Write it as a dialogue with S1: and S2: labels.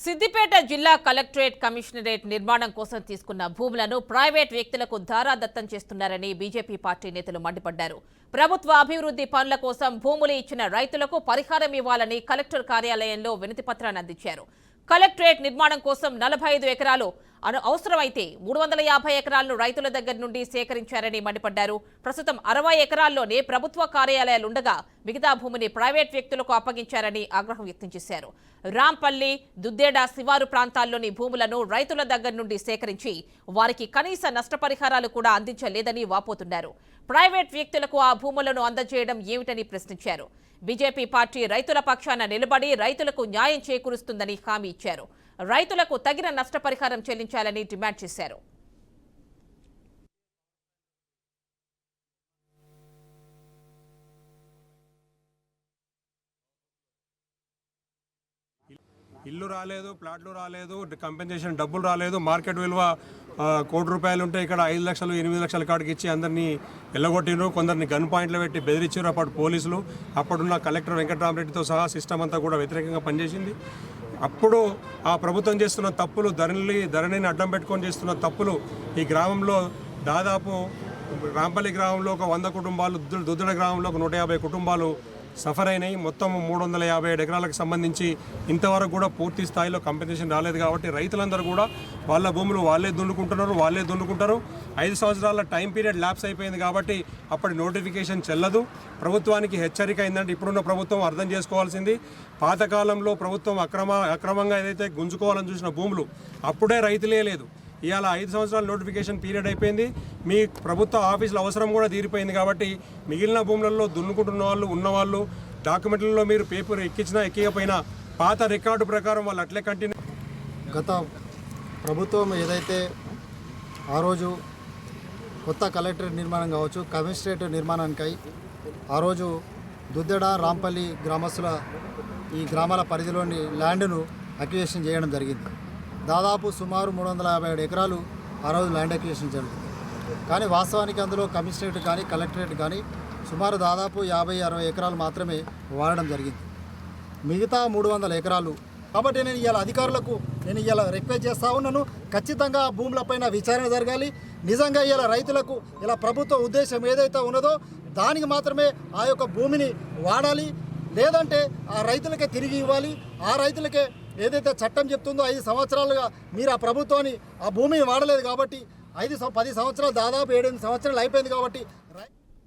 S1: సిద్దిపేట జిల్లా collectorate commissionerate నిర్మాణం కోసం తీసుకున్న భూములను ప్రైవేట్ వ్యక్తులకు ధారాదత్తం చేస్తున్నారని బీజేపీ పార్టీ నేతలు మండిపడ్డారు. ప్రభుత్వ అభివృద్ధి పనుల కోసం భూములు ఇచ్చిన రైతులకు పరిహారం ఇవ్వాలని కలెక్టర్ కార్యాలయంలో వినతిపత్రాన్ని అందించారు. కలెక్టరేట్ నిర్మాణం కోసం 45 ఎకరాలు అవసరమైతే 350 ఎకరాలను రైతుల దగ్గర నుండి సేకరించారని మండిపడ్డారు. ప్రస్తుతం 60 ఎకరాల్లోనే ప్రభుత్వ కార్యాలయాలుండగా మిగతా భూమిని ప్రైవేట్ వ్యక్తులకు అప్పగించారని ఆగ్రహం వ్యక్తం చేశారు. రాంపల్లి, దుద్దేడ శివారు ప్రాంతాల్లోని భూములను రైతుల దగ్గర నుండి సేకరించి వారికి కనీస నష్టపరిహారాలు కూడా అందించలేదని వాపోతున్నారు. ప్రైవేట్ వ్యక్తులకు ఆ భూములను అందజేయడం ఏమిటని ప్రశ్నించారు. బీజేపీ పార్టీ రైతుల పక్షాన నిలబడి రైతులకు న్యాయం చేకూరుస్తుందని హామీ ఇచ్చారు. రైతులకు తగిన నష్టపరిహారం చెల్లించాలని డిమాండ్ చేశారు.
S2: ఇల్లు రాలేదు, ప్లాట్లు రాలేదు, కంపెన్సేషన్ డబ్బులు రాలేదు, మార్కెట్ విలువ ₹1 కోటి ఉంటే ఇక్కడ 5 లక్షలు 8 లక్షల కాడికి ఇచ్చి అందరినీ ఎల్లగొట్టినారు. కొందరిని గన్ పాయింట్లు పెట్టి బెదిరించారు. అప్పుడు పోలీసులు, అప్పుడున్న కలెక్టర్ వెంకటరామరెడ్డితో సహా సిస్టమ్ అంతా కూడా వ్యతిరేకంగా పనిచేసింది. అప్పుడు ఆ ప్రభుత్వం చేస్తున్న తప్పులు, ధరణిని అడ్డం పెట్టుకొని చేస్తున్న తప్పులు ఈ గ్రామంలో దాదాపు రాంపల్లి గ్రామంలో ఒక 100 కుటుంబాలు, దుద్దడ గ్రామంలో ఒక 150 కుటుంబాలు సఫర్ అయినాయి. మొత్తం 357 ఎకరాలకు సంబంధించి ఇంతవరకు కూడా పూర్తి స్థాయిలో కంపెన్సేషన్ రాలేదు. కాబట్టి రైతులందరూ కూడా వాళ్ళ భూములు వాళ్ళే దున్నుకుంటారు. 5 సంవత్సరాల టైం పీరియడ్ ల్యాప్స్ అయిపోయింది కాబట్టి అప్పటి నోటిఫికేషన్ చెల్లదు. ప్రభుత్వానికి హెచ్చరిక అయిందంటే ఇప్పుడున్న ప్రభుత్వం అర్థం చేసుకోవాల్సింది, పాతకాలంలో ప్రభుత్వం అక్రమంగా ఏదైతే గుంజుకోవాలని చూసిన భూములు అప్పుడే రైతులే లేదు. ఇవాళ 5 సంవత్సరాల నోటిఫికేషన్ పీరియడ్ అయిపోయింది. మీ ప్రభుత్వ ఆఫీసుల అవసరం కూడా తీరిపోయింది. కాబట్టి మిగిలిన భూములలో దున్నుకుంటున్న వాళ్ళు, ఉన్నవాళ్ళు, డాక్యుమెంట్లలో మీరు పేపర్ ఎక్కికపోయినా పాత రికార్డు ప్రకారం వాళ్ళు అట్లే కంటిన్యూ.
S3: గత ప్రభుత్వం ఏదైతే ఆ రోజు కొత్త కలెక్టరేట్ నిర్మాణం కావచ్చు, కమిషనరేట్ నిర్మాణానికై ఆ రోజు దుద్దెడ, రాంపల్లి గ్రామస్తుల ఈ గ్రామాల పరిధిలోని ల్యాండ్ను అక్విజిషన్ చేయడం జరిగింది. దాదాపు సుమారు 357 ఎకరాలు ఆ రోజు ల్యాండ్ అక్విజిషన్ జరిగింది. కానీ వాస్తవానికి అందులో కమిషనరేట్ కానీ కలెక్టరేట్ కానీ సుమారు దాదాపు 50-60 ఎకరాలు మాత్రమే వాడడం జరిగింది. మిగతా 300 ఎకరాలు. కాబట్టి నేను ఇవాళ అధికారులకు రిక్వెస్ట్ చేస్తూ ఉన్నాను, ఖచ్చితంగా భూములపైన విచారణ జరగాలి. నిజంగా ఇలా రైతులకు ఇలా ప్రభుత్వ ఉద్దేశం ఏదైతే ఉన్నదో దానికి మాత్రమే ఆ యొక్క భూమిని వాడాలి, లేదంటే ఆ రైతులకే తిరిగి ఇవ్వాలి. ఆ రైతులకే ఏదైతే చట్టం చెప్తుందో 5 సంవత్సరాలుగా మీరు ఆ ప్రభుత్వాన్ని ఆ భూమిని వాడలేదు కాబట్టి 10 సంవత్సరాలు దాదాపు 7-8 సంవత్సరాలు అయిపోయింది కాబట్టి